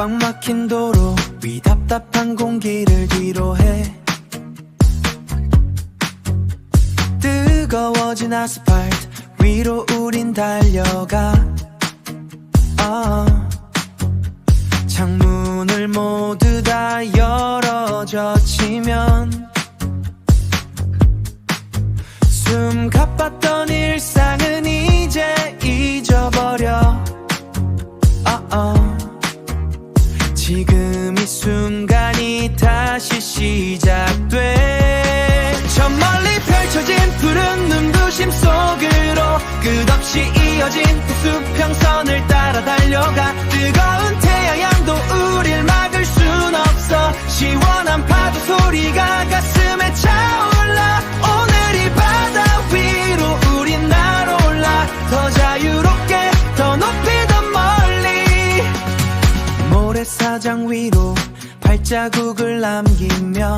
꽉 막힌 도로 위 답답한 공기를 뒤로해 뜨거워진 아스팔트 위로 우린 달려가 창문을 모두 다 열어 젖히면 숨 가빴던 일상은 이제 잊어버려 지금 이 순간이 다시 시작돼 저 멀리 펼쳐진 푸른 눈부심 속으로 끝없이 이어진 그 수평선을 따라 달려가 뜨거운 태양도 우릴 막을 순 없어 시원한 파도 소리가 가슴에 차올라 오늘 이 바다 위로 우린 날올라 더 자유롭게 더 높이 더 멀리 모래사장 위로 발자국을 남기며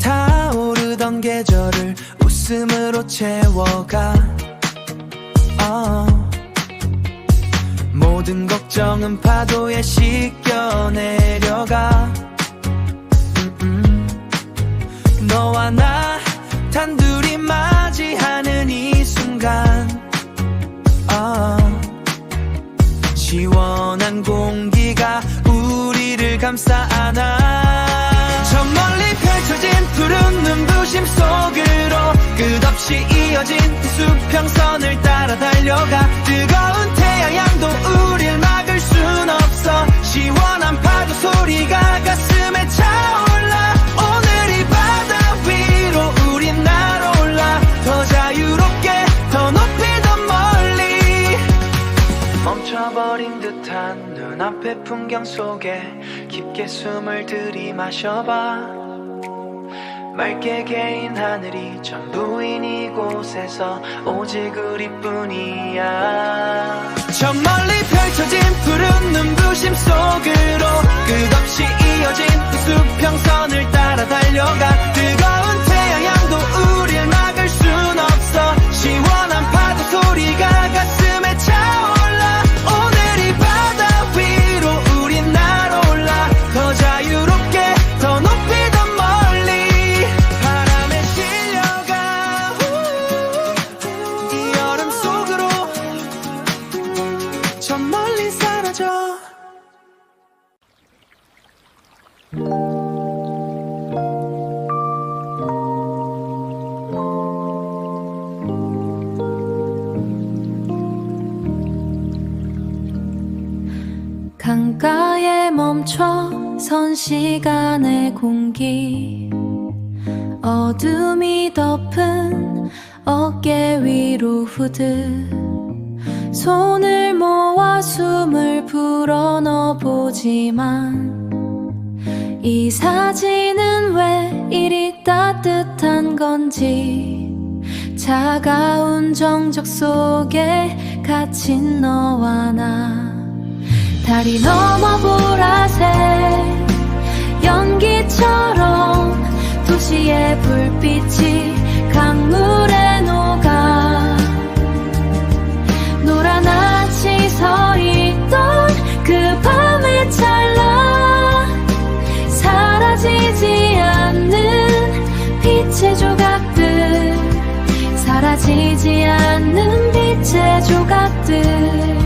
타오르던 계절을 웃음으로 채워가 모든 걱정은 파도에 씻겨 내려가 너와 나 단둘이 맞이하는 이 순간 시원한 공기가 우리를 감싸 안아 저 멀리 펼쳐진 푸른 눈부심 속으로 끝없이 이어진 그 수평선을 따라 달려가 뜨거운 태양도 우릴 막을 순 없어 시원한 파도 소리가 가슴에 차올라 오늘 이 바다 위로 우린 날올라 더 자유롭게 더 높이 더 멀리 멈춰버린 듯한 눈앞의 풍경 속에 깊게 숨을 들이마셔봐 맑게 개인 하늘이 전부인 이곳에서 오직 우리뿐이야 저 멀리 펼쳐진 푸른 눈부심 속으로 끝없이 이어진 그 수평선을 따라 달려가 뜨거운 태양도 우릴 막을 순 없어 시원한 파도 소리가 가슴에 차올라 오늘 이 바다 위로 우린 날올라 더 자유롭게 더 높이 더 멀리 바람에 실려가 이 여름 속으로 저 멀리 사라져 강가에 멈춰 선 시간의 공기 어둠이 덮은 어깨 위로 후드 손을 모아 숨을 불어넣어보지만 이 사진은 왜 이리 따뜻한 건지 차가운 정적 속에 갇힌 너와 나 달이 넘어 보라색 연기처럼 도시의 불빛이 강물에 녹아 노란 아치 서 있던 그 밤의 찰나 사라지지 않는 빛의 조각들 사라지지 않는 빛의 조각들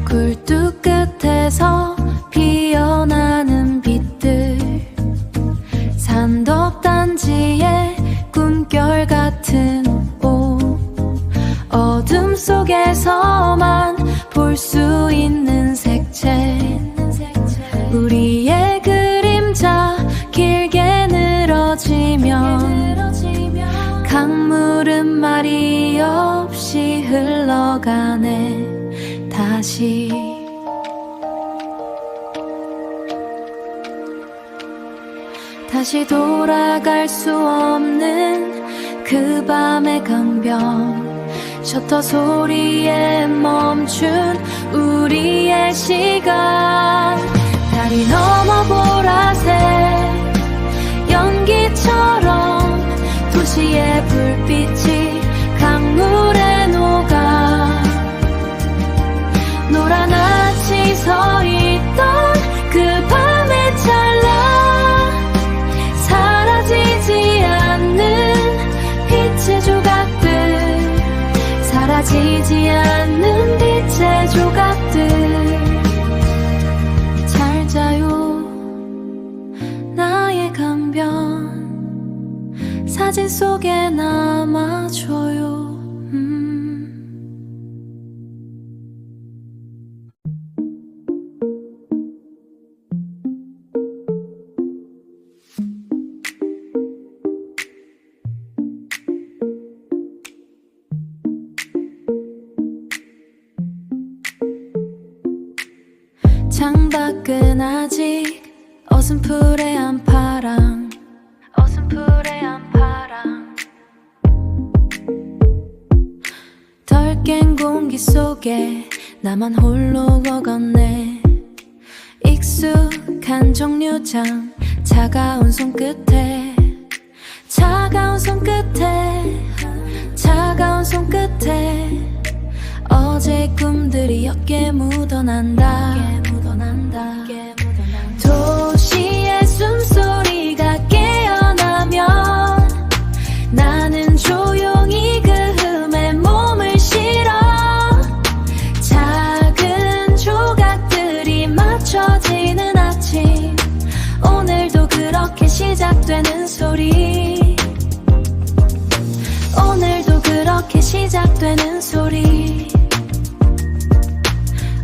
굴뚝 끝에서 피어나는 빛들 산덕단지의 꿈결 같은 옷 어둠 속에서만 볼 수 있는 색채 우리의 그림자 길게 늘어지면 강물은 말이 없이 흘러가네 다시 돌아갈 수 없는 그 밤의 강변 셔터 소리에 멈춘 우리의 시간 달이 넘어 보라색 연기처럼 도시의 불빛이 강물에 녹아 속에 남아줘요. 창밖은 아직 어슴푸레한 파랑, 어슴푸레한 파랑. 덜 깬 공기 속에 나만 홀로 걷네. 익숙한 정류장, 차가운 손끝에, 차가운 손끝에, 차가운 손끝에 어제 꿈들이 어깨에 묻어난다. 도시의 숨소리가 깨어나면 나는 조용히 그 흠에 몸을 실어. 작은 조각들이 맞춰지는 아침, 오늘도 그렇게 시작되는 소리, 오늘도 그렇게 시작되는 소리,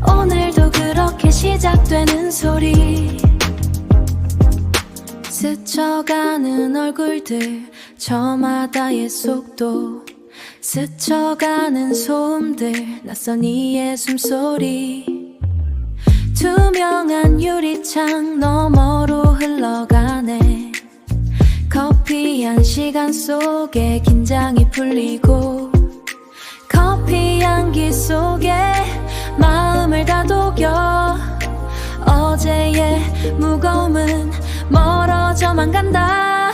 오늘도 그렇게 시작되는 소리. 스쳐가는 얼굴들, 저마다의 속도, 스쳐가는 소음들, 낯선 이의 숨소리. 투명한 유리창 너머로 흘러가네. 커피 한 시간 속에 긴장이 풀리고, 커피 향기 속에 마음을 다독여. 어제의 무거움은 멀어져만 간다.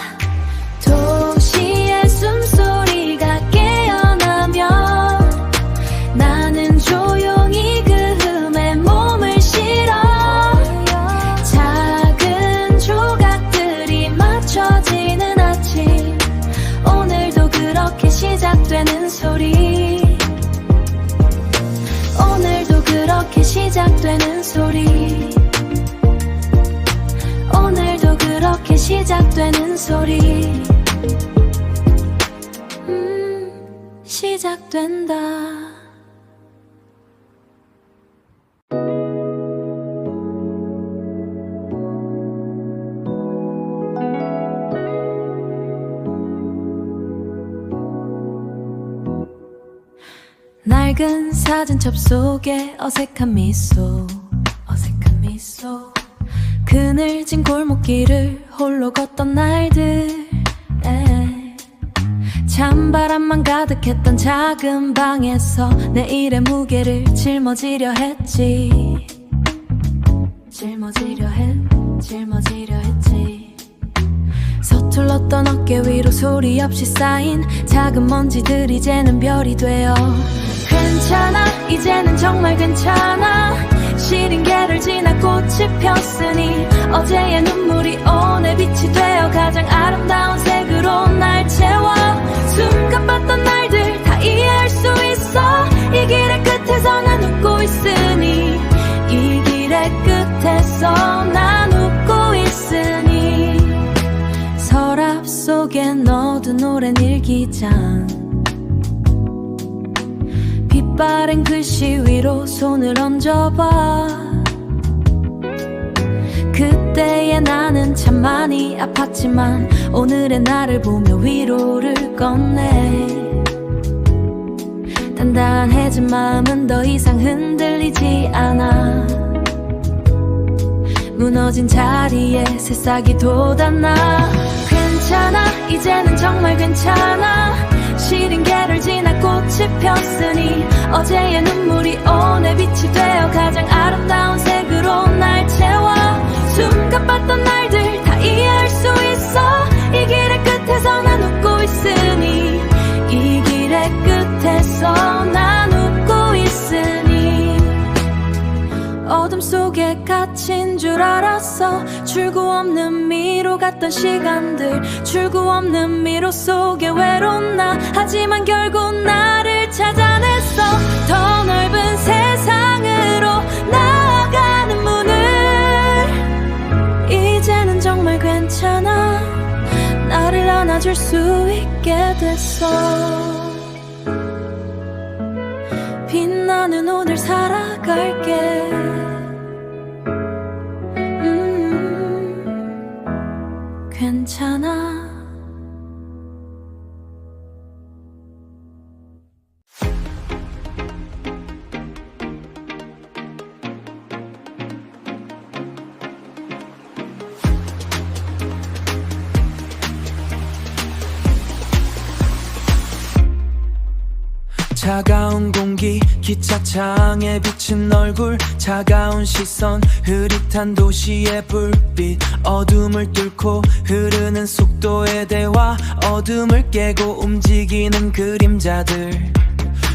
도시의 숨소리가 깨어나면 나는 조용히 그 흠에 몸을 실어. 작은 조각들이 맞춰지는 아침, 오늘도 그렇게 시작되는 소리, 오늘도 그렇게 시작되는 소리, 오늘도 그렇게 시작되는 소리. 시작된다. 낡은 사진첩 속에 어색한 미소, 어색한 미소. 그늘진 골목길을 홀로 걷던 날들, 찬바람만 가득했던 작은 방에서 내일의 무게를 짊어지려 했지, 짊어지려 했지. 서툴렀던 어깨 위로 소리 없이 쌓인 작은 먼지들이 이제는 별이 되어. 괜찮아, 이제는 정말 괜찮아. 시린 개를 지나 꽃이 폈으니 어제의 눈물이 오늘 빛이 되어 가장 아름다운 색으로 날 채워. 숨 가빴던 날들 다 이해할 수 있어. 이 길의 끝에서 난 웃고 있으니, 이 길의 끝에서 난 웃고 있으니. 서랍 속에 넣어둔 오랜 일기장, 빛바랜 글씨 위로 손을 얹어봐. 그때의 나는 참 많이 아팠지만 오늘의 나를 보며 위로를 건네. 단단해진 마음은 더 이상 흔들리지 않아. 무너진 자리에 새싹이 돋았나. 괜찮아, 이제는 정말 괜찮아. 시린 개를 지나 꽃이 폈으니 어제의 눈물이 오늘 빛이 되어 가장 아름다운 색으로 날 채워. 숨 가빴던 날들 다 이해할 수 있어. 이 길의 끝에서 난 웃고 있으니, 이 길의 끝에서 난 웃고 있으니. 어둠 속에 갇힌 줄 알았어. 출구 없는 미로 같던 시간들, 출구 없는 미로 속에 외로운 나. 하지만 결국 나를 찾아냈어. 더 넓은 세상으로 나아가는 문을. 이제는 정말 괜찮아. 나를 안아줘. 안아줄 수 있게 됐어. 빛나는 오늘 살아갈게. 괜찮아. 차가운 공기 기차창에 비친 얼굴 차가운 시선 흐릿한 도시의 불빛 어둠을 뚫고 흐르는 속도의 대화 어둠을 깨고 움직이는 그림자들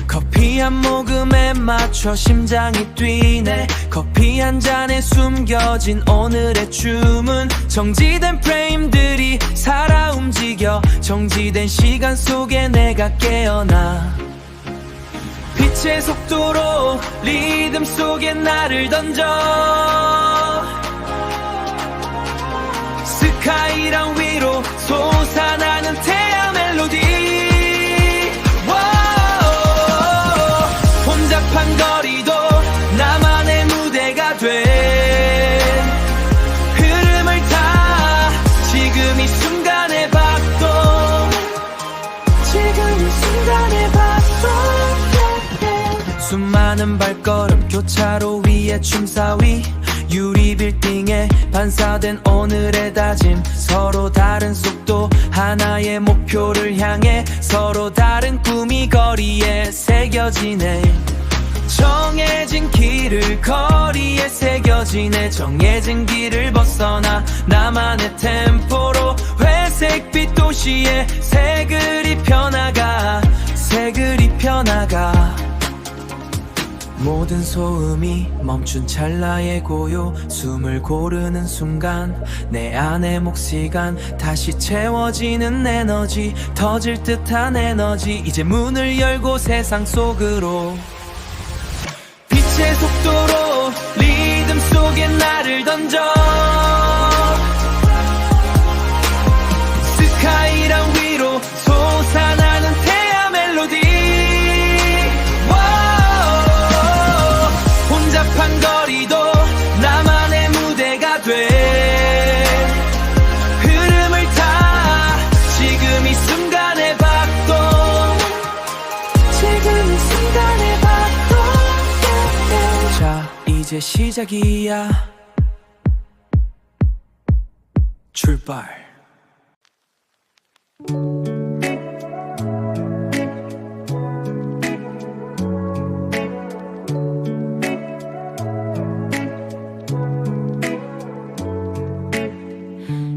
커피 한 모금에 맞춰 심장이 뛰네 커피 한 잔에 숨겨진 오늘의 춤은 정지된 프레임들이 살아 움직여 정지된 시간 속에 내가 깨어나 빛의 속도로 리듬 속에 나를 던져 스카이랑 위로 솟아나는 태양 멜로디 혼잡한 거리도 나만의 무대가 돼 흐름을 타 지금 이 순간의 박동 지금 이 순간의 박동 수많은 발걸음 교차로 위에 춤사위 유리 빌딩에 반사된 오늘의 다짐 서로 다른 속도 하나의 목표를 향해 서로 다른 꿈이 거리에 새겨지네 정해진 길을 거리에 새겨지네 정해진 길을 벗어나 나만의 템포로 회색빛 도시에 색을 입혀나가 색을 입혀나가 모든 소음이 멈춘 찰나의 고요 숨을 고르는 순간 내 안의 몫시간 다시 채워지는 에너지 터질 듯한 에너지 이제 문을 열고 세상 속으로 빛의 속도로 리듬 속에 나를 던져 스카이랑 위로 솟아나는 태양 멜로디 혼잡한 거리도 나만의 무대가 돼 흐름을 타 지금 이 순간의 박동 지금 이 순간의 박동 자 이제 시작이야 출발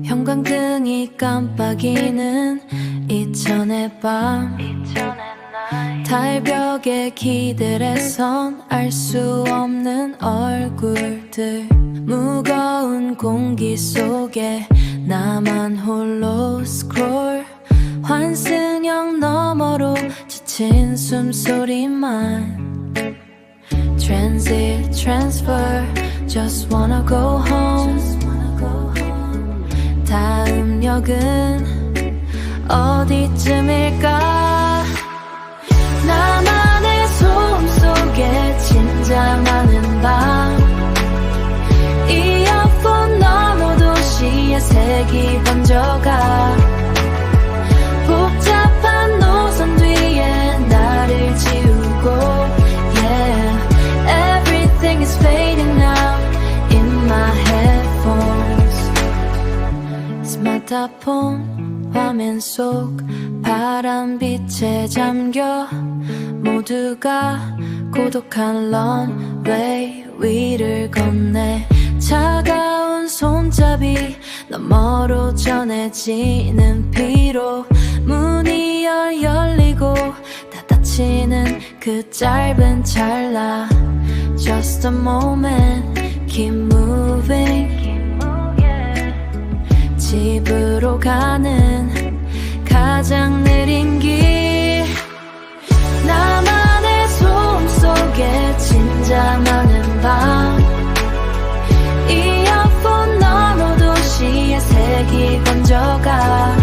형광등이 깜빡이는 이천의 밤 달벽에 기대래 선 알 수 없는 얼굴들 무거운 공기 속에 나만 홀로 스크롤 환승형 너머로 지친 숨소리만 Transit, transfer, just wanna go home 다음 역은 어디쯤일까 나만의 소음 속에 침잠하는 밤 이어폰 너머 도시의 색이 번져가 복잡한 노선 뒤에 나를 지우고 Yeah, everything is fading now in my headphones 스마트폰 화면 속 파란빛에 잠겨 모두가 고독한 런웨이 위를 건네 차가운 손잡이 너머로 전해지는 피로 문이 열리고 닫히는 그 짧은 찰나 Just a moment, keep moving 집으로 가는 가장 느린 길 나만의 소음 속에 침잠하는 밤 이어폰 너머 도시의 색이 번져가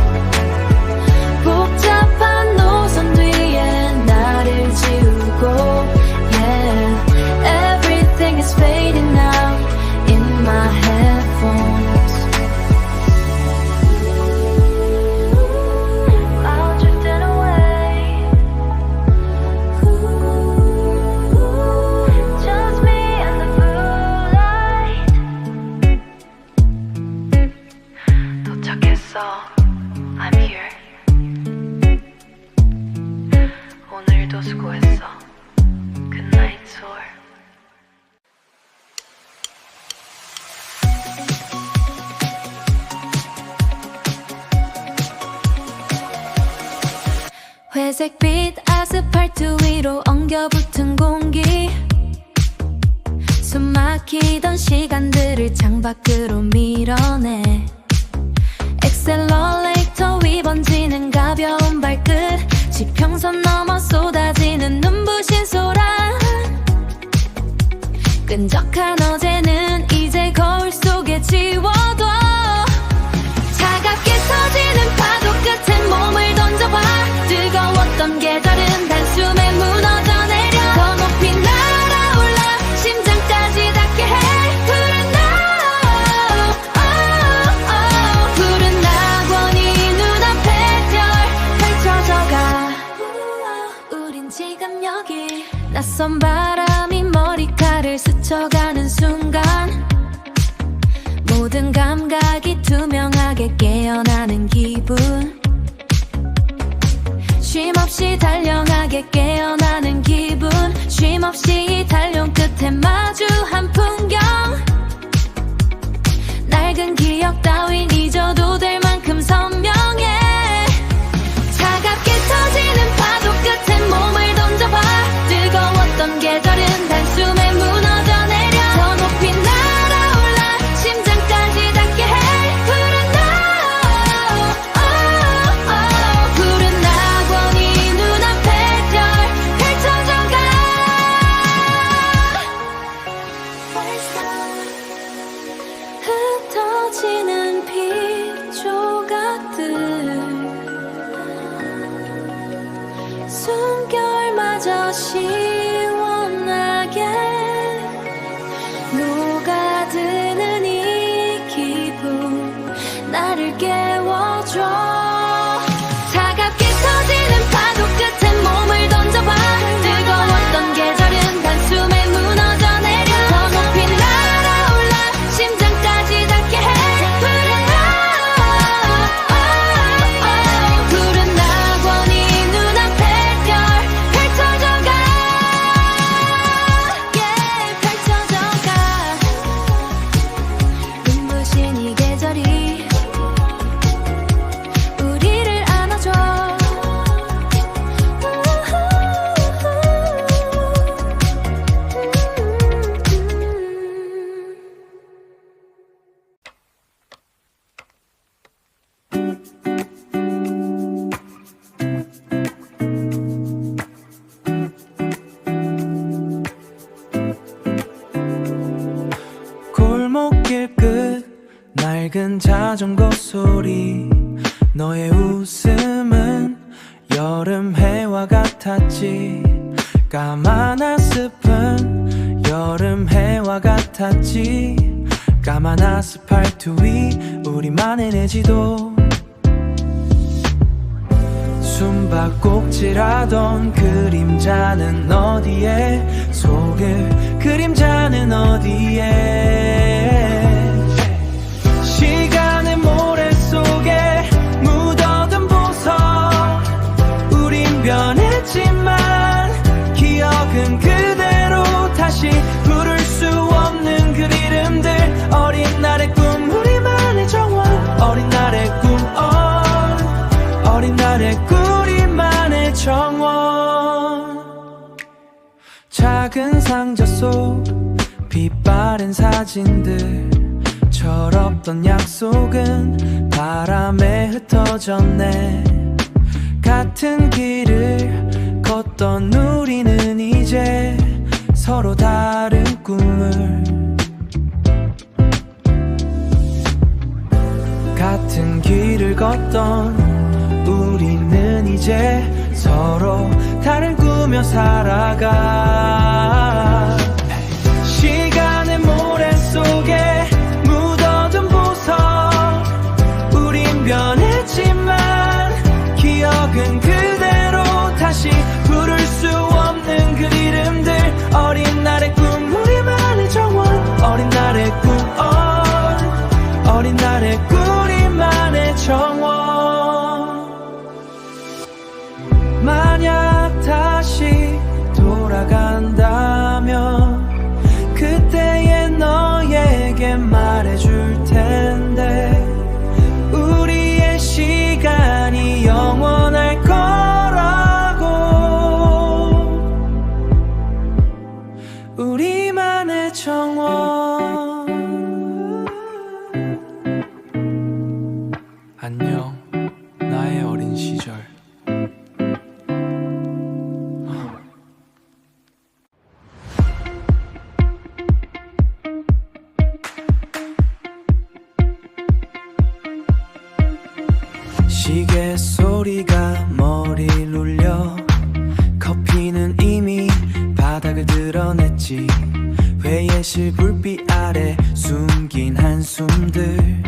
있어. I'm here. 오늘도 수고했어. Good night, Soul. 회색빛 아스팔트 위로 엉겨붙은 공기, 숨 막히던 시간들을 창밖으로 밀어내. 엑셀러레이터 위 번지는 가벼운 발끝, 지평선 넘어 쏟아지는 눈부신 소란. 끈적한 어제는 이제 거울 속에 지워둬. 차갑게 터지는 파도 끝에 몸을 던져봐. 뜨거웠던 계절은 단숨에 무너져 내려. 더 높이 날아올라 심장까지 닿게 해. 푸른 푸른 낙원이 눈앞에 별 펼쳐져가. 우린 지금 여기. 낯선 바람이 머리카락을 스쳐가는 순간, 모든 감각이 투명하게 깨어나는 기분. 쉼없이 단령하게 깨어나는 기분. 쉼없이 이 단령 끝에 마주한 풍경. 낡은 기억 따윈 잊어도 될 만큼 선명해. 차갑게 터지는 파도 끝에 몸을 던져봐. 뜨거웠던 계절은 단숨에 무너져 내려. 더 높이 날아올라 심장까지 닿게 해. 푸른 낙원이 눈앞에 별 펼쳐져가. 흩어지는 빛 조각들, 숨결마저 시원하게 녹아드는 이 기분, 나를 깨워줘. 차갑게 터지는 파도 끝에 몸을 던져봐. 뜨거웠던 계절은 단숨에 무너져 내려. 더 높이 날아올라 심장까지 닿게 해. 푸른 낙원이 눈앞에 별 펼쳐져가. Yeah, 펼쳐져가. 눈부신 이 계절이 우리를 안아줘. 골목길 끝 낡은 자전거 소리, 너의 웃음은 여름 해와 같았지. 까만 아스팔트 여름 해와 같았지. 까만 아스팔트 위 우리만의 내 지도. 숨바꼭질하던 그림자는 어디에, 속을 그림자는 어디에. 시간의 모래 속에 묻어둔 보석, 우린 변했지만 기억은 그대로. 다시 부를 수 없는 그 이름들. 어린 날의 꿈 우리만의 정원. 어린 날의 꿈 어린 날의 꿈 우리만의 정원. 작은 상자 속 빛바랜 사진들, 철없던 약속은 바람에 흩어졌네. 같은 길을 걷던 우리는 이제 서로 다른 꿈을. 같은 길을 걷던 우리는 이제 서로 다른 꿈을 살아가. 시간의 모래 속에 묻어둔 보석, 우린 변했지만 기억은 그대로. 다시 부를 수 없는 그 이름들. 어린 날의 꿈 우리만의 정원. 어린 날의 꿈 어린 날의 꿈 우리만의 정원. 시계 소리가 머리를 울려 커피는 이미 바닥을 드러냈지. 회의실 불빛 아래 숨긴 한숨들.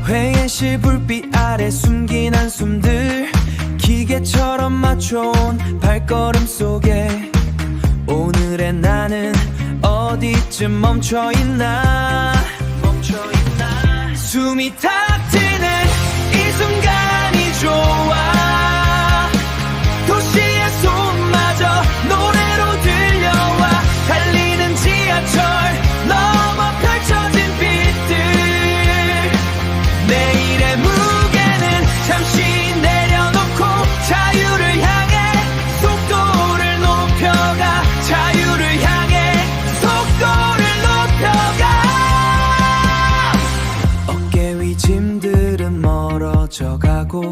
회의실 불빛 아래 숨긴 한숨들. 기계처럼 맞춰온 발걸음 속에 오늘의 나는 어디쯤 멈춰있나. 숨이 탁 트는 이 순간이 좋아. 도시의 소음마저 노래로 들려와. 달리는 지하철 넘어 펼쳐진 빛들. 내일의 무게는 잠시 내려놓고 자유를 향해 속도를 높여가. 자유를 향해 속도를 높여가. 어깨 위 짐들은 멀어져 가고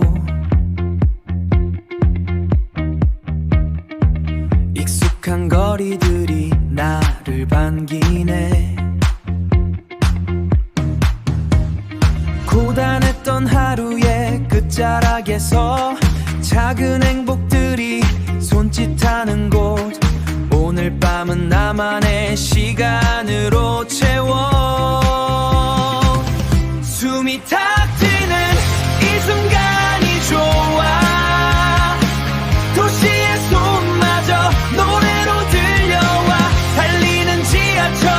익숙한 거리들이 나를 반기네. 고단했던 하루의 끝자락에서 작은 행복들이 손짓하는 곳. 오늘 밤은 나만의 시간으로 채워. 숨이 탁 트는 이 순간이 좋아. 도시의 소음마저 노래로 들려와. 달리는 지하철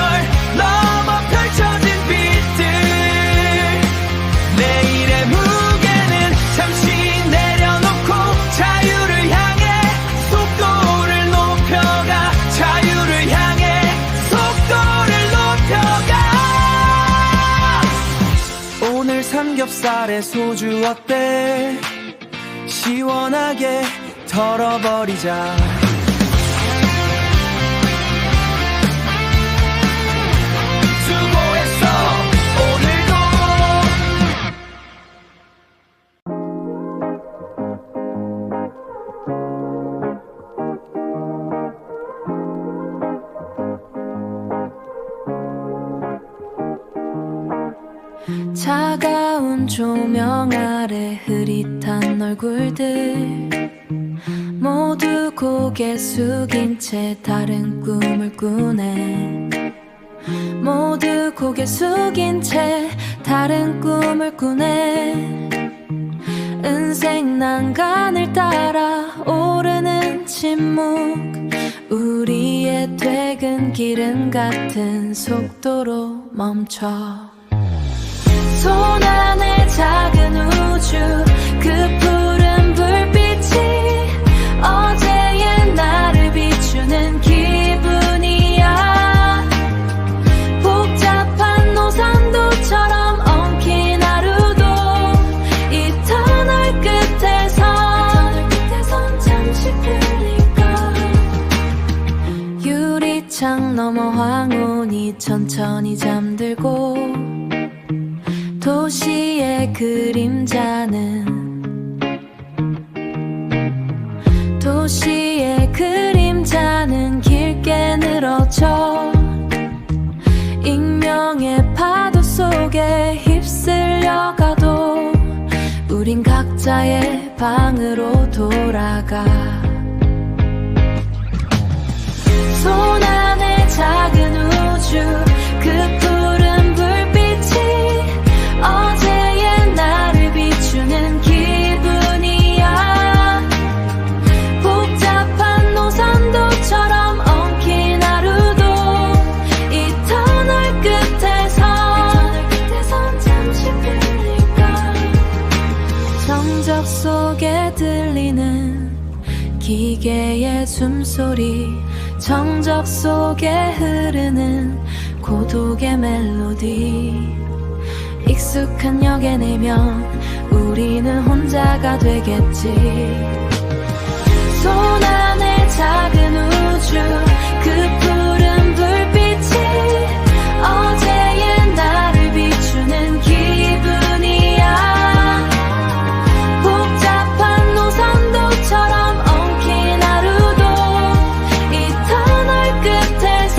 넘어 펼쳐진 빛들. 내일의 무게는 잠시 내려놓고 자유를 향해 속도를 높여가. 자유를 향해 속도를 높여가. 오늘 삼겹살에 소주 어때? 시원하게 털어버리자. 수고했어 오늘도. 차가운 조명 아래 흐릿한 얼굴들. 모두 고개 숙인 채 다른 꿈을 꾸네. 모두 고개 숙인 채 다른 꿈을 꾸네. 은색 난간을 따라 오르는 침묵. 우리의 퇴근길은 같은 속도로 멈춰. 손 안에 작은 우주. 그 푸른 불빛이 어제의 나를 비추는 기분이야. 복잡한 노선도처럼 엉킨 하루도 이 터널 끝에선 잠시 풀릴까. 유리창 너머 황혼이 천천히 잠들고 도시의 그림자는 길게 늘어져. 익명의 파도 속에 휩쓸려가도 우린 각자의 방으로 돌아가. 손 안에 작은 우주. 그 푸른 불빛이 어제의 나를 비추는 기분이야. 복잡한 노선도처럼 엉킨 하루도 이 터널 끝에선 잠시 풀릴까. 정적 속에 들리는 기계의 숨소리. 정적 속에 흐르는 고독의 멜로디. 익숙한 역에 내면 우리는 혼자가 되겠지. 손 안에 작은 우주. 그 푸른 불빛이 어제의 나를 비추는 기분이야. 복잡한 노선도처럼 엉킨 하루도 이 터널 끝에선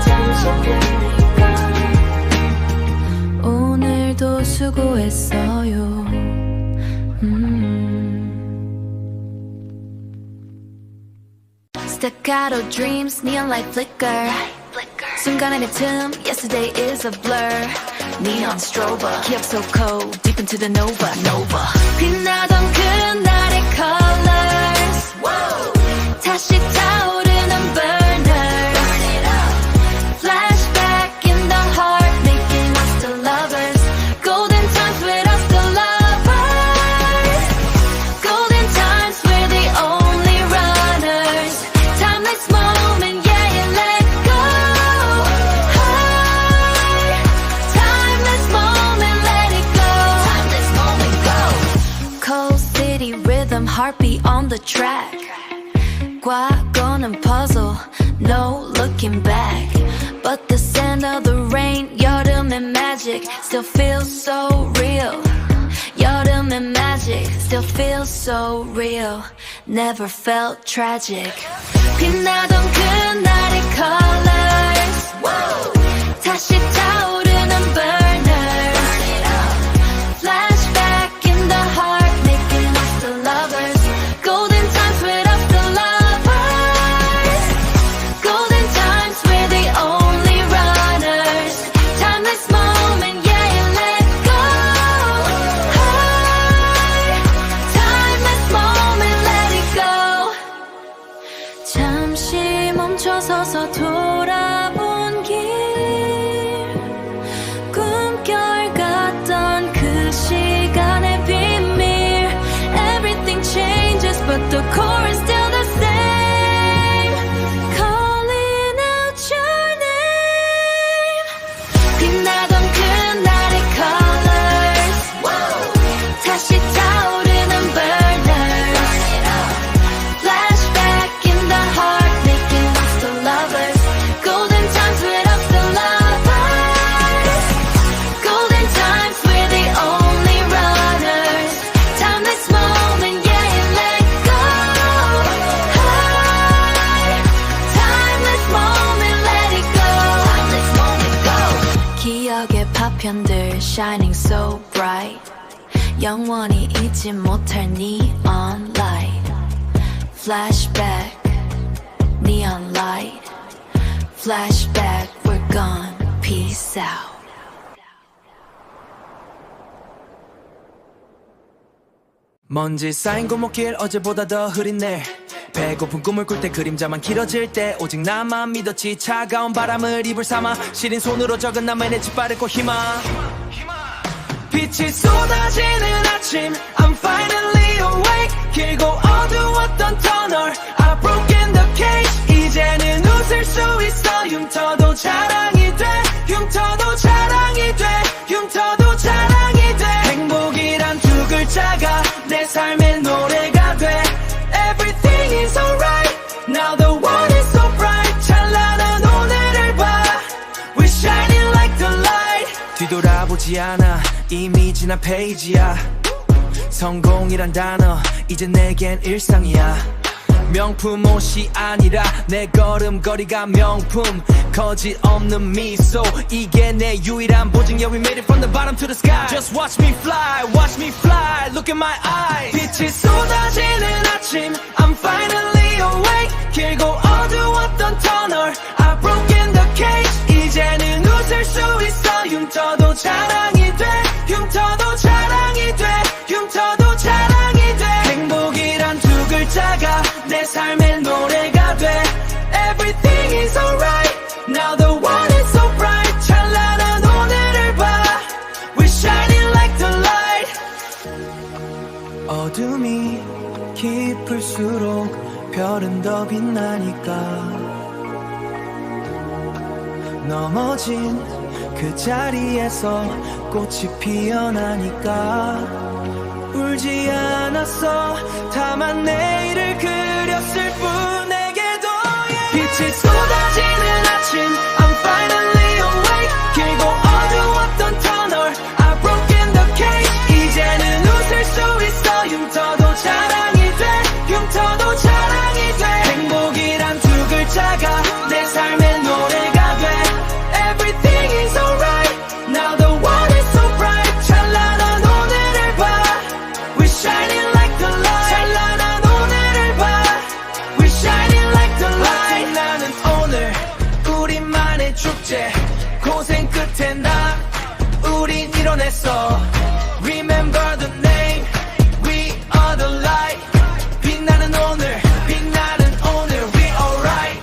잠시 풀릴까. staccato dreams, neon light flicker. 순간의 내 틈, yesterday is a blur. Neon strober, 기억 속 cold, deep into the nova. 빛나던 그날의 colors, 다시 타오르는 burners. Flashback in the heart, making us the lovers. Golden times with us the lovers. Golden times we're the only runners. Timeless moment, yeah, you let go. Timeless moment, let it go. Timeless moment, go. Cold city rhythm, heartbeat on the track. 과거는 puzzle, no looking back. But the scent of the rain, 여름의 magic, still feels so real. 여름의 magic, still feels so real. Never felt tragic. 빛나던 그날의 colors, 다시 타오르는 burners. Flashback in the heart, making us the lovers. Golden times with us the lovers. Golden times we're the only runners. Timeless moment, yeah, you let go. Timeless moment, let it go. 잠시 멈춰서서 돌아본 길, 꿈결 같던 그 시간의 비밀. Everything changes but the core is still the same. Calling out your name. 빛나던 그날의 colors, 다시 타오르는 burners. Flashback in the heart, making us the lovers. Golden times with us the lovers. Golden times we're the only runners. Timeless moment, yeah, you let go. Timeless moment, let it go. Timeless moment, go. 기억의 파편들 shining so bright. 영원히 잊지 못할 neon light. Flashback, neon light. Flashback, we're gone, peace out. 먼지 쌓인 골목길, 어제보다 더 흐린 내. 배고픈 꿈을 꿀 때, 그림자만 길어질 때 오직 나만 믿었지. 차가운 바람을 이불 삼아 시린 손으로 적은 나만의 짓바르고 희망. 빛이 쏟아지는 아침, I'm finally awake. 길고 어두웠던 터널, I've broken the cage. 이제는 웃을 수 있어. 흉터도 자랑이 돼. 흉터도 자랑이 돼. 흉터도 자랑이 돼. 행복이란 두 글자가 내 삶의 노래가 돼. Everything is alright. Now the world is so bright. 찬란한 오늘을 봐. We're shining like the light. 뒤돌아보지 않아. 이미 지난 페이지야. 성공이란 단어 이제 내겐 일상이야. 명품 옷이 아니라 내 걸음걸이가 명품. 거짓 없는 미소 이게 내 유일한 보증. Yeah, we made it from the bottom to the sky. Just watch me fly, watch me fly. Look in my eyes. 빛이 쏟아지는 아침, I'm finally awake. 길고 어두웠던 터널, I've broken the cage. 이제는 웃을 수 있어. 흉터도 자랑이 돼. 흉터도 자랑이 돼. 흉터도 자랑이 돼. 행복이란 두 글자가 내 삶의 노래가 돼. Everything is alright. Now the world is so bright. 찬란한 오늘을 봐. We're shining like the light. 어둠이 깊을수록 별은 더 빛나니까. 넘어진 그 자리에서 꽃이 피어나니까. 울지 않았어. 다만 내일을 그렸을 뿐. 내게도 빛이 쏟아지는 아침, I'm finally awake. 길고 어두웠던 터널, I've broken the cage. 이제는 웃을 수 있어. 흉터도 자랑이 돼. 흉터도 자랑이 돼. 행복이란 두 글자가 내 삶의 노래가 돼. Everything is alright. Now the world is so bright. 찬란한 오늘을 봐. We're shining like the light. 찬란한 오늘을 봐. We're shining like the light. 번째 고생 끝에 나 우린 이뤄냈어. Remember the name, we are the light. 빛나는 오늘, 빛나는 오늘, we alright.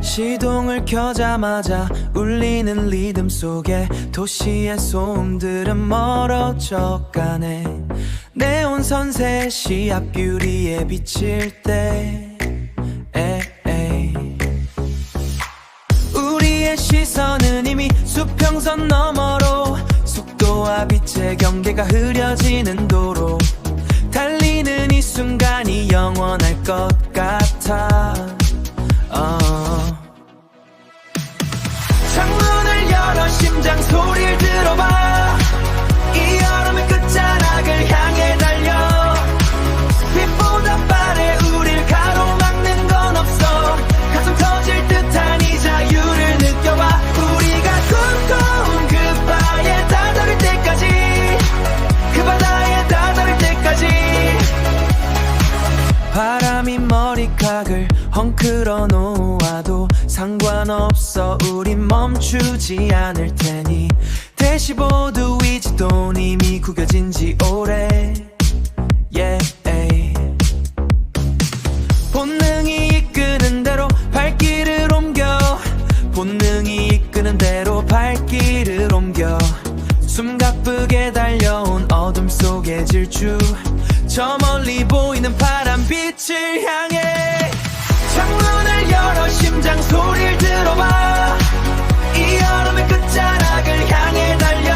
시동을 켜자마자 울리는 리듬 속에 도시의 소음들은 멀어져 가네. 네온 선셋 시합 유리에 비칠 때 우리의 시선은 이미 수평선 너머로 속도와 빛의 경계가 흐려지는 도로 달리는 이 순간이 영원할 것 같아. 창문을 열어 심장 소리를 들어봐. 이 여름의 끝자락을 향해 달려. 빛보다 빠르게 우릴 가로막는 건 없어. 가슴 터질 듯한 이 자유를 느껴봐. 우리가 꿈꿔온 그 바에 다다를 때까지, 그 바다에 다다를 때까지. 바람이 머리카락을 헝클어 놓아도 상관없어. 우린 멈추지 않을 테니. 대시보드 위치도 이미 구겨진 지 오래. 본능이 이끄는 대로 발길을 옮겨. 본능이 이끄는 대로 발길을 옮겨. 숨가쁘게 달려온 어둠 속의 질주. 저 멀리 보이는 파란빛을 향해. 창문을 열어 심장 소리를 들어봐. 이 여름의 끝자락을 향해 달려.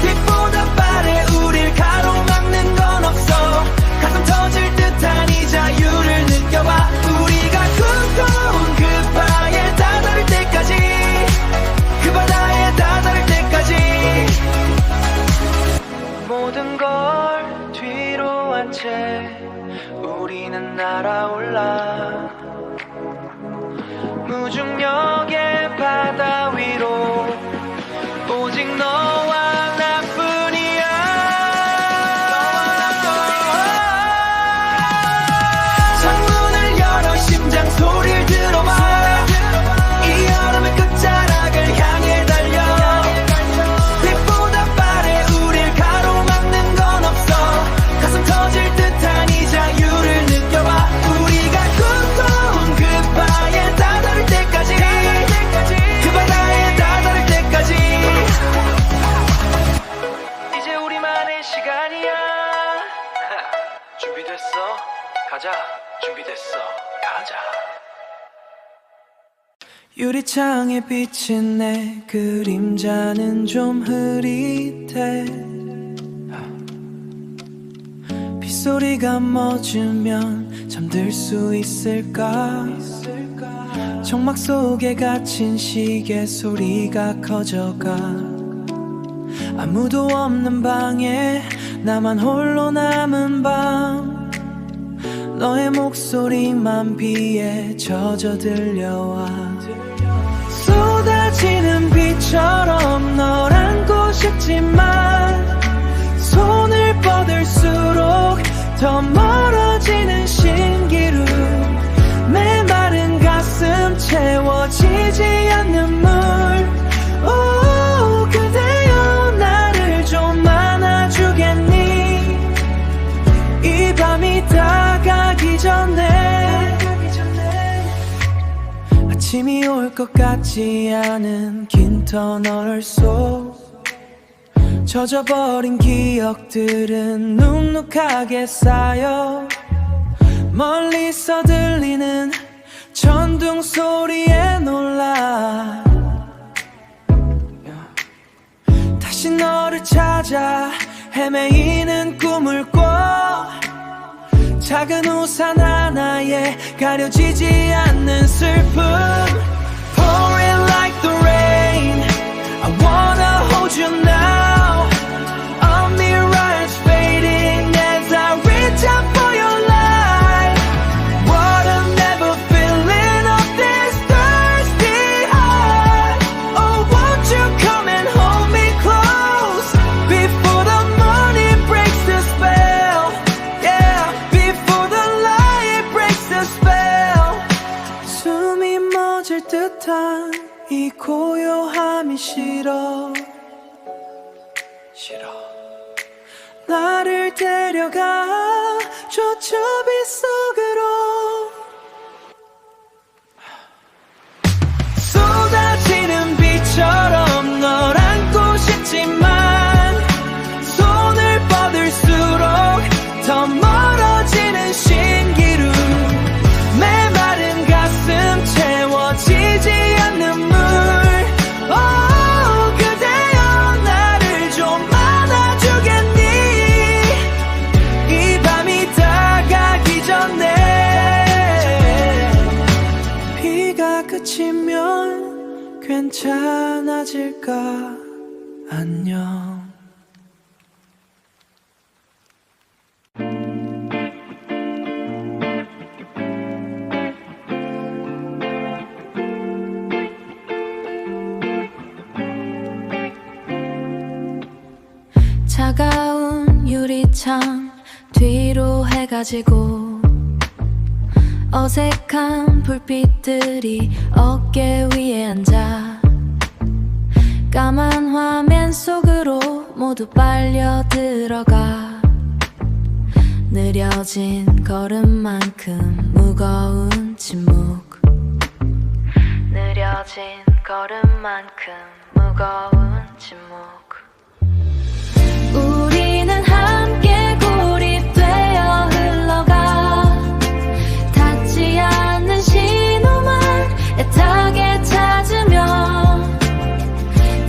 빛보다 빠르게 우릴 가로막는 건 없어. 가슴 터질 듯한 이 자유를 느껴봐. 우리가 꿈꿔온 그 바에 다다를 때까지, 그 바다에 다다를 때까지. 모든 걸 뒤로 한 채 우리는 날아올라. 무중력의 바다 위로 오직 너와 나뿐이야. 창문을 열어 심장 소리를 들어봐. 이 여름의 끝자락을 향해 달려. 빛보다 빠르게 우릴 가로막는 건 없어. 가슴 터질 듯한 이 자유를 느껴봐. 우리가 꿈꿔온 그 바에 다다를 때까지, 그 바다에 다다를 때까지. 이제 우리만의 시간이야. 준비됐어? 가자. 준비됐어. 가자. 유리창에 비친 내 그림자는 좀 흐릿해. 빗소리가 멎으면 잠들 수 있을까? 정막 속에 갇힌 시계 소리가 커져가. 아무도 없는 방에 나만 홀로 남은 밤. 너의 목소리만 비에 젖어 들려와. 쏟아지는 비처럼 널 안고 싶지만 손을 뻗을수록 더 멀어지는 신기루. 메마른 가슴 채워지지 않는 물. 오 그대여 나를 좀 안아주겠니. 이 밤이 다가기 전에. 아침이 올 것 같지 않은 긴 터널 속 젖어버린 기억들은 눅눅하게 쌓여. 멀리서 들리는 천둥 소리에 놀라. 다시 너를 찾아 헤매이는 꿈을 꿔. 작은 우산 하나에 가려지지 않는 슬픔. Pouring like the rain, I wanna hold you now. A mirage fading as I reach out for your light. What a never feeling of 듯한 이 고요함이 싫어 나를 데려가 저 좁이 속으로 쏟아지는 비처럼 널 안고 싶지만 손을 뻗을수록 더 멀어지는 신기루 메마른 가슴 채워지지 않는 물 그대여 나를 좀 안아주겠니 이 밤이 다가기 전에 비가 그치면 괜찮아질까 안녕 차가운 유리창 뒤로 해가지고 어색한 불빛들이 어깨 위에 앉아 까만 화면 속으로 모두 빨려 들어가 느려진 걸음만큼 무거운 침묵 느려진 걸음만큼 무거운 침묵 우리는 함께 고립되어 흘러가 닿지 않는 신호만 애타게 찾으며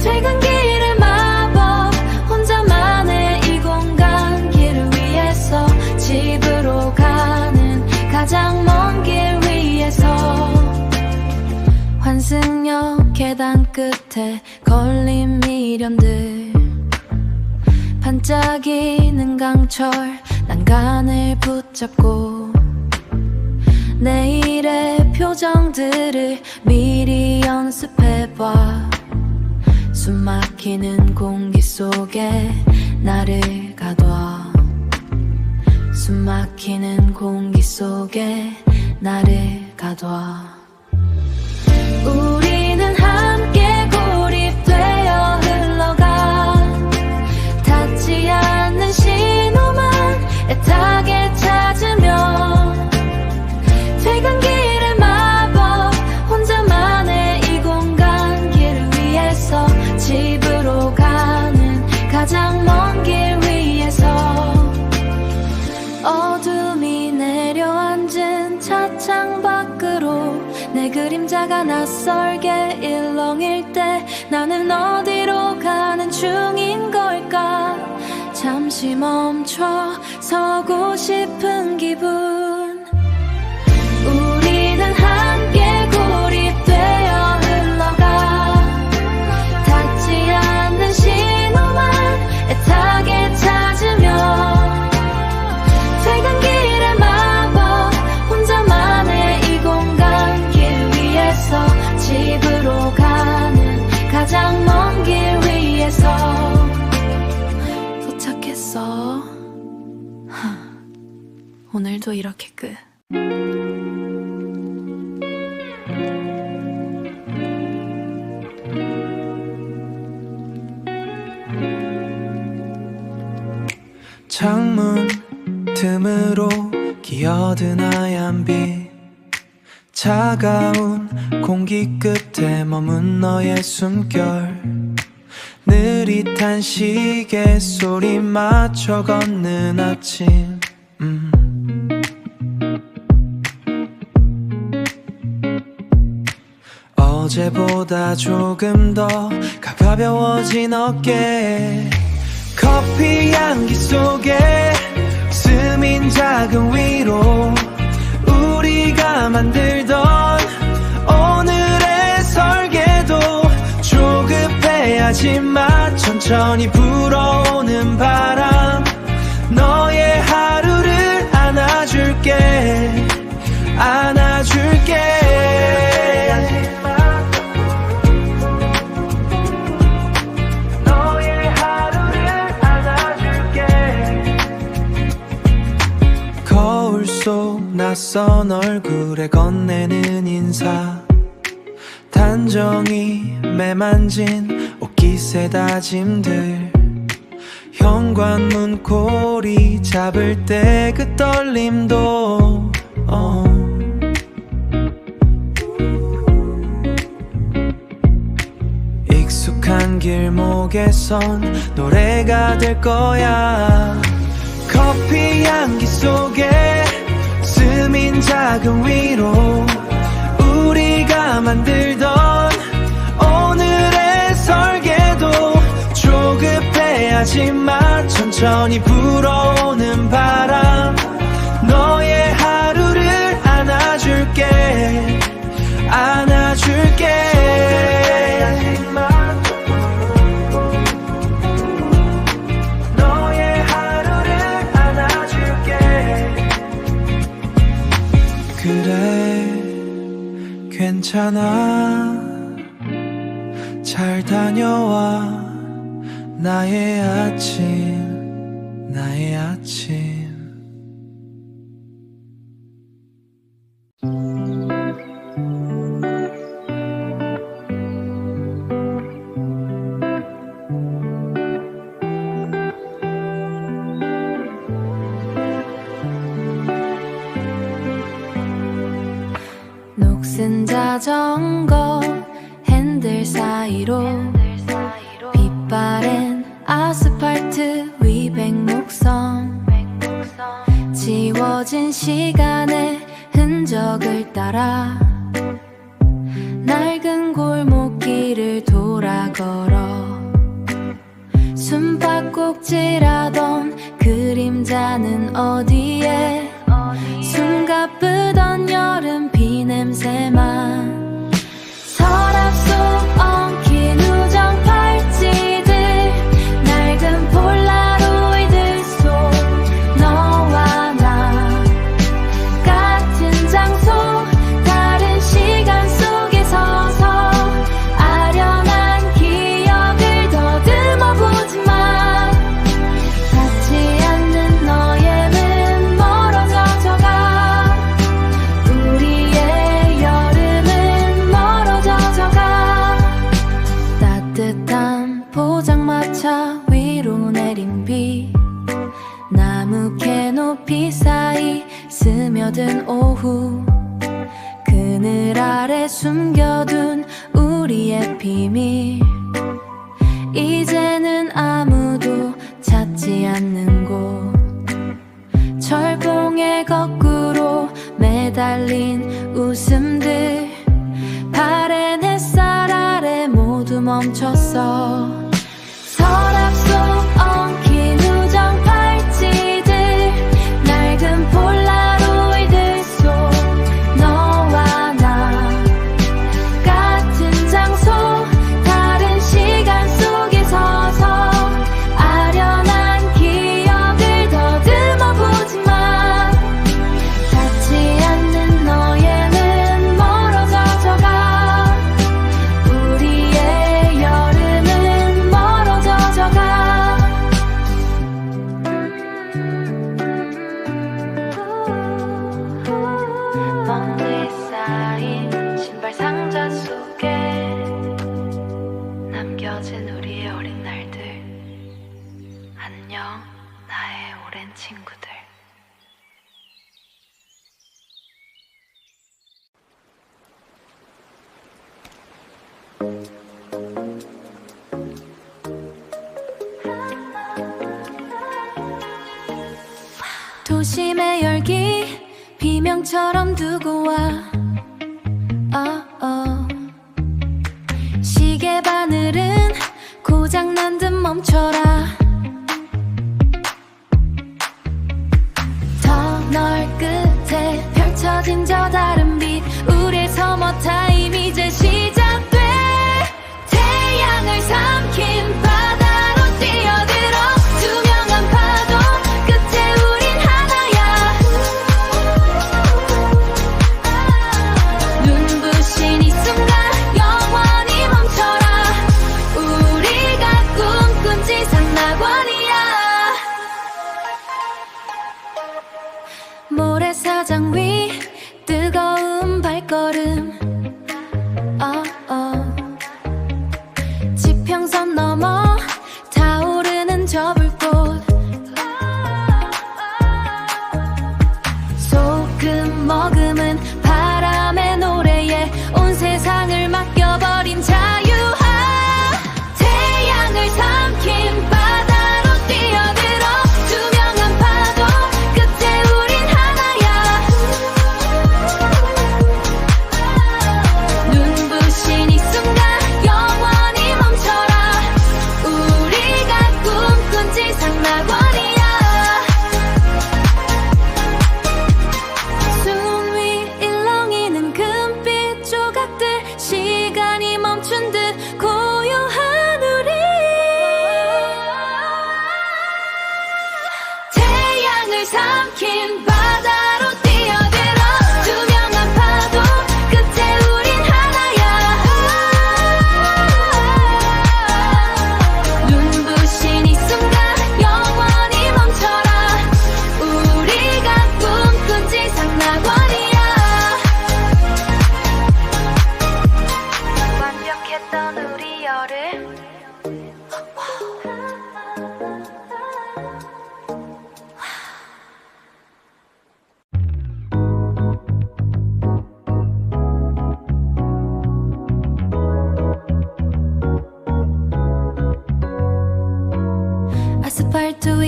퇴근길의 마법 혼자만의 이 공간 길을 위해서 집으로 가는 가장 먼 길 위에서 환승역 계단 끝에 걸린 미련들 반짝이는 강철 난간을 붙잡고 내일의 표정들을 미리 연습해봐 숨막히는 공기 속에 나를 가둬 숨막히는 공기 속에 나를 가둬 우리는 함께 고립되어 흘러가 닿지 않는 신호만 애타게 찾으며 퇴근길의 마법 혼자만의 이 공간 길을 위해서 집으로 가는 가장 먼 길 위에서 어둠이 내려앉은 차창 밖으로 내 그림자가 낯설게 일렁일 때 나는 어디로 가는 중인 걸까 잠시 멈춰 서고 싶은 기분 우리는 함께 고립되어 흘러가 닿지 않는 신호만 애타게 찾으며 퇴근길의 마법 혼자만의 이 공간 길 위에서 집으로 가는 가장 먼 길 위에서 도착했어 오늘도 이렇게 끝 창문 틈으로 기어든 하얀 빛 차가운 공기 끝에 머문 너의 숨결 느릿한 시계 소리 맞춰 걷는 아침 어제보다 조금 더 가벼워진 어깨 커피 향기 속에 스민 작은 위로 우리가 만들던 오늘의 설계도 조급해하지만 천천히 불어오는 바람 너의 하루를 안아줄게 안아줄게 거울 속 낯선 얼굴에 건네는 인사 단정히 매만진 옷깃의 다짐들 현관문 고리 잡을 때 그 떨림도 익숙한 길목에선 노래가 될 거야. 커피 향기 속에 스민 작은 위로 우리가 만들던 오늘의 설계도 조급해하지 마. 천천히 불어오는 바람 너의 하루를 안아줄게 안아줄게. 너의 하루를 안아줄게. 그래 괜찮아 잘 다녀와 나의 아침 나의 아침. 녹슨 자전거 핸들 사이로 빛바랜 아스팔트 위 백목선 지워진 시간의 흔적을 따라 낡은 골목길을 돌아 걸어 숨바꼭질하던 그림자는 어디에 숨가쁘던 여름 비 냄새만 서랍 속 엉킨 우정 팔찌들 낡은 폴라로이드 속 너와 나 같은 장소 다른 시간 속에 서서 아련한 기억을 더듬어 보지만 닿지 않는 너의 눈 멀어져가 우리의 여름은 멀어져가 따뜻한 포장마차 위로 내린 비 나무 캐노피 사이 스며든 오후 그늘 아래 숨겨둔 우리의 비밀 이제는 아무도 찾지 않는 곳 철봉에 거꾸로 매달린 웃음들 바랜 햇살 아래 모두 멈췄어 서랍 속 엉킨 우정 팔찌들 낡은 폴라로이드 속 너와 나 같은 장소 다른 시간 속에 서서 아련한 기억을 더듬어 보지만 닿지 않는 너의 눈 멀어져가 우리의 여름은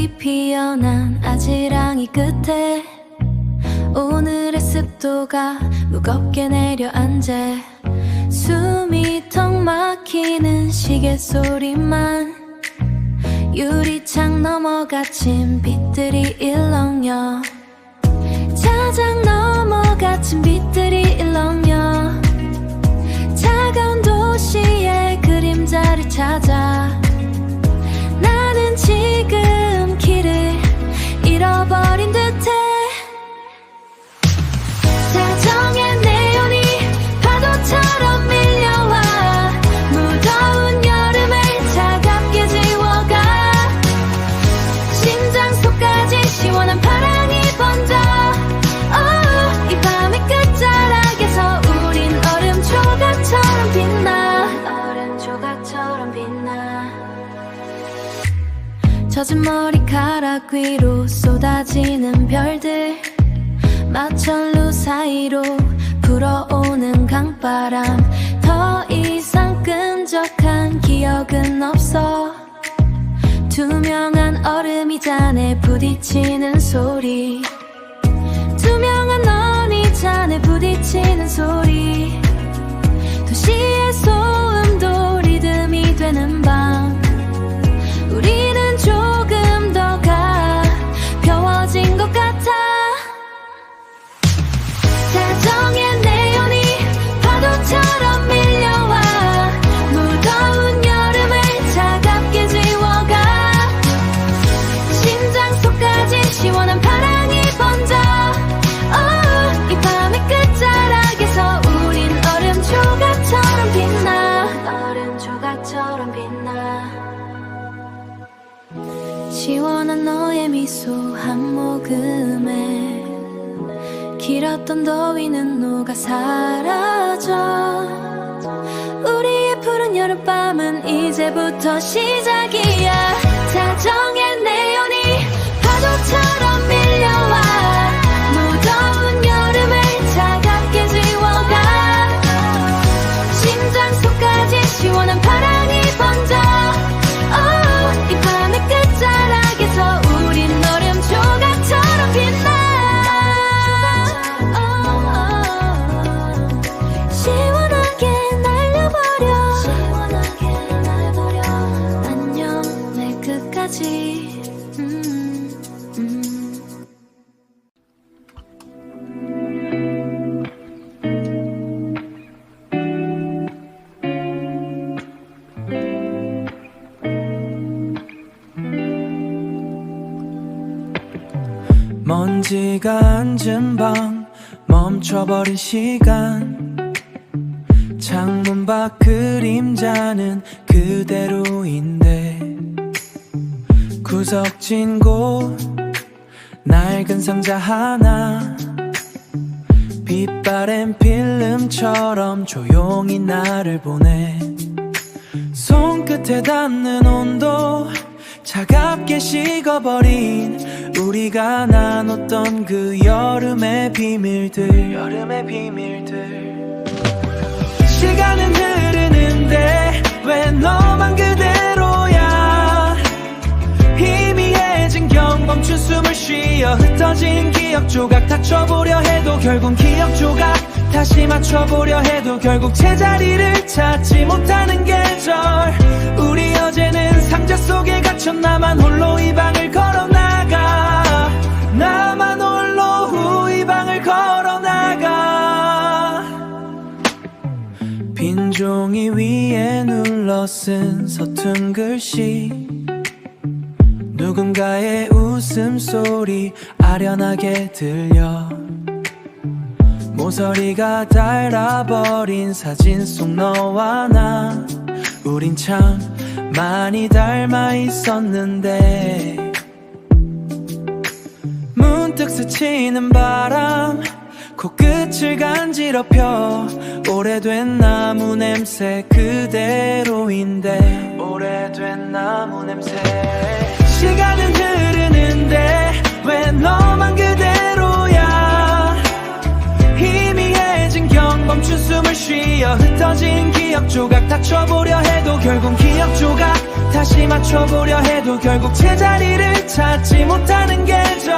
잎이 피어난 아지랑이 끝에 오늘의 습도가 무겁게 내려앉아 숨이 턱 막히는 시계 소리만 유리창 너머 갇힌 빛들이 일렁여 차장 너머 갇힌 빛들이 일렁여 차가운 도시의 그림자를 찾아 나는 지금 길을 잃어버린 듯해 사정의 내연이 파도처럼 밀려와 무더운 여름을 차갑게 지워가 심장 속까지 시원한 바람이 번져 이 밤의 끝자락에서 우린 얼음 조각처럼 빛나 얼음 조각처럼 빛나 젖은 머리카락 위로 쏟아지는 별들 마천루 사이로 불어오는 강바람 더 이상 끈적한 기억은 없어 투명한 얼음이 잔에 부딪히는 소리 투명한 너니 잔에 부딪히는 소리 도시의 소음도 리듬이 되는 밤 우리는 조금 더 가벼워진 것 같아 사정의 내연이 파도처럼 밀려와 무더운 여름을 차갑게 지워가 심장 속까지 시원한 바람이 번져 이 밤의 끝자락에서 우린 얼음 조각처럼 빛나 얼음 조각처럼 빛나 시원한 너의 미소 한 모금에 길었던 더위는 녹아 사라져 우리의 푸른 여름밤은 이제부터 시작이야 사정의 내연이 파도처럼 밀려와 무더운 여름을 차갑게 지워가 심장 속까지 시원한 바람이 번져 이 밤의 끝자락에서 우린 얼음 조각처럼 빛나 시원하게 날려버려 안녕 내 끝까지 먼지가 앉은 방 멈춰버린 시간 창문 밖 그림자는 그대로인데 구석진 곳 낡은 상자 하나 빛바랜 필름처럼 조용히 나를 보내 손끝에 닿는 온도 차갑게 식어버린 우리가 나눴던 그 여름의 비밀들 시간은 흐르는데 왜 너만 그대로야 희미해진 경멈춘 숨을 쉬어 흩어진 기억 조각 다쳐보려 해도 결국 기억 조각 다시 맞춰보려 해도 결국 제자리를 찾지 못하는 계절 우리 어제는 상자 속에 갇혀 나만 홀로 이 방을 걸어나가 나만 홀로 이 방을 걸어나가 빈 종이 위에 눌러 쓴 서툰 글씨 누군가의 웃음소리 아련하게 들려 모서리가 닳아버린 사진 속 너와 나 우린 참 많이 닮아 있었는데 문득 스치는 바람 코끝을 간지럽혀 오래된 나무 냄새 그대로인데 오래된 나무 냄새 시간은 흐르는데 왜 너만 그대로야 희미해진 경멈춘 숨을 쉬어 흩어진 기억 조각 다쳐보려 해도 결국 기억 조각 다시 맞춰보려 해도 결국 제자리를 찾지 못하는 계절.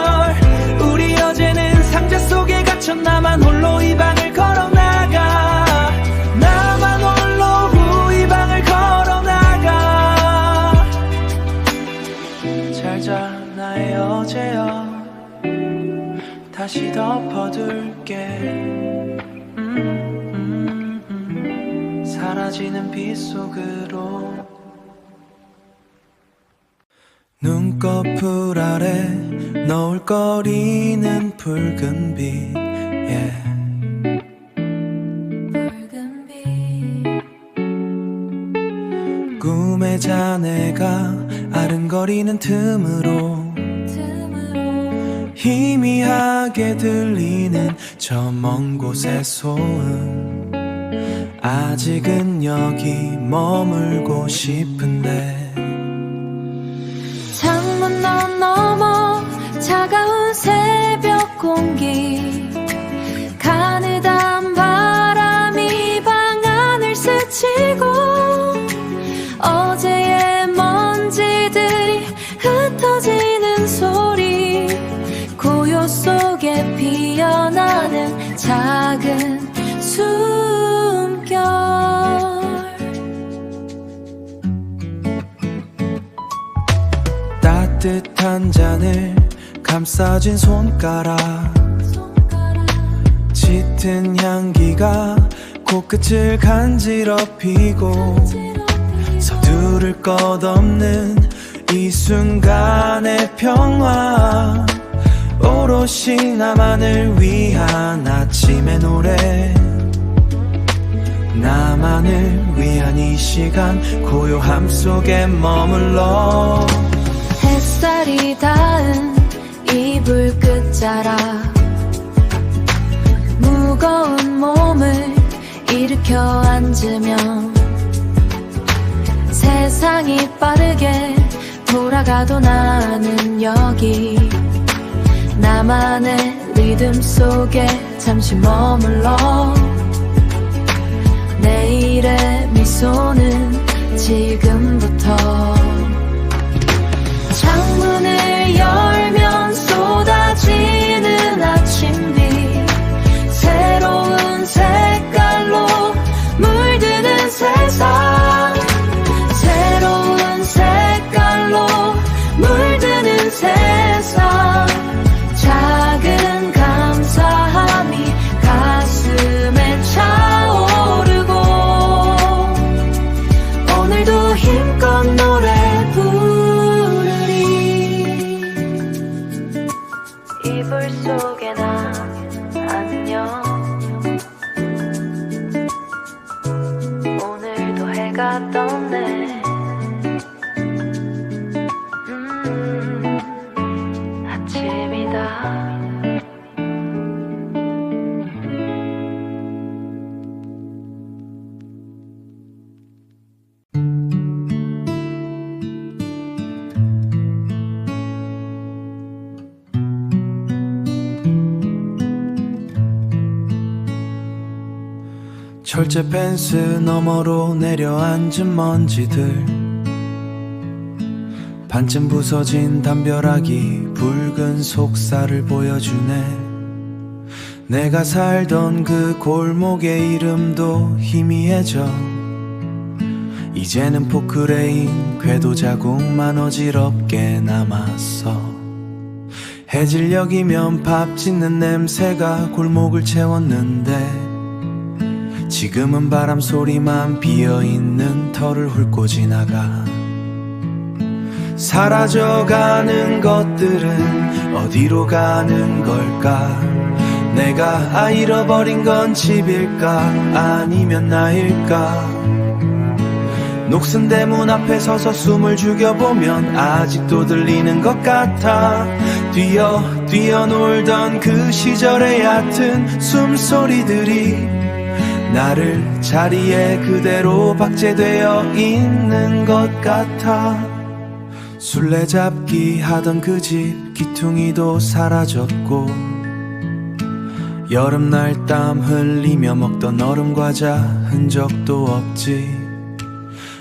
우리 어제는 상자 속에 갇혀 나만 홀로 이 방을 걸어나가. 나만 홀로 이 방을 걸어나가. 잘자 나의 어제여 다시 덮어둘게. 사라지는 빛 속으로. 눈꺼풀 아래 너울거리는 붉은 빛, yeah. 붉은 빛 꿈의 잔해가 아른거리는 틈으로 희미하게 들리는 저 먼 곳의 소음. 아직은 여기 머물고 싶은데. 창문 너머 차가운 새벽 공기 가느다란 바람이 방 안을 스치고 어제의 먼지들이 흩어지는 소리 고요 속에 피어나는 작은 숨결. 따뜻한 잔을 감싸진 손가락 짙은 향기가 코끝을 간지럽히고 서두를 것 없는 이 순간의 평화 오롯이 나만을 위한 아침의 노래. 나만을 위한 이 시간 고요함 속에 머물러. 햇살이 닿은 이불 끝자락 무거운 몸을 일으켜 앉으면 세상이 빠르게 돌아가도 나는 여기 나만의 리듬 속에 잠시 머물러. 내일의 미소는 지금부터. 창문을 열면 쏟아지는 아침비 새로운 색깔로 물드는 세상. 새로운 색깔로 물드는 세상. 작은 감사함이 가슴에 차오르고 오늘도 힘껏 노래 부르리. 이불 속에 나 안녕. 오늘도 해가 떴네. 아침이다. 철제 펜스 너머로 내려앉은 먼지들 반쯤 부서진 담벼락이 붉은 속살을 보여주네. 내가 살던 그 골목의 이름도 희미해져. 이제는 포크레인 궤도 자국만 어지럽게 남았어. 해질녘이면 밥 짓는 냄새가 골목을 채웠는데 지금은 바람 소리만 비어있는 터를 훑고 지나가. 사라져가는 것들은 어디로 가는 걸까? 내가 잃어버린 건 집일까? 아니면 나일까? 녹슨 대문 앞에 서서 숨을 죽여보면 아직도 들리는 것 같아. 뛰어놀던 그 시절의 얕은 숨소리들이 나를 자리에 그대로 박제되어 있는 것 같아. 술래잡기 하던 그 집 기퉁이도 사라졌고 여름날 땀 흘리며 먹던 얼음과자 흔적도 없지.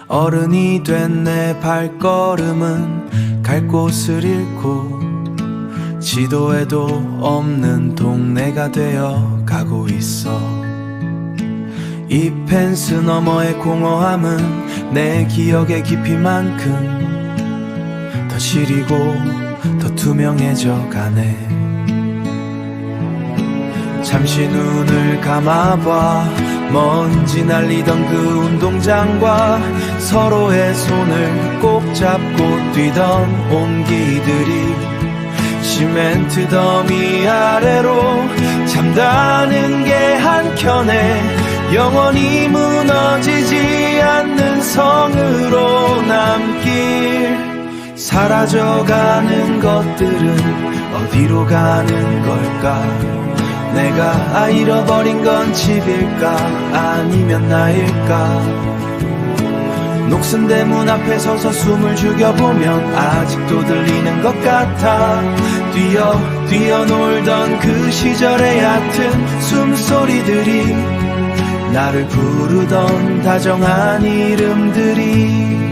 어른이 된 내 발걸음은 갈 곳을 잃고 지도에도 없는 동네가 되어 가고 있어. 이 펜스 너머의 공허함은 내 기억의 깊이만큼 더 시리고 더 투명해져 가네. 잠시 눈을 감아봐. 먼지 날리던 그 운동장과 서로의 손을 꼭 잡고 뛰던 온기들이 시멘트 더미 아래로 잠다는 게 한켠에 영원히 무너지지 않는 성으로 남길. 사라져가는 것들은 어디로 가는 걸까? 내가 잃어버린 건 집일까? 아니면 나일까? 녹슨 대문 앞에 서서 숨을 죽여보면 아직도 들리는 것 같아. 뛰어놀던 그 시절의 얕은 숨소리들이 나를 부르던 다정한 이름들이.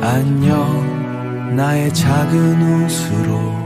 안녕 나의 작은 웃으로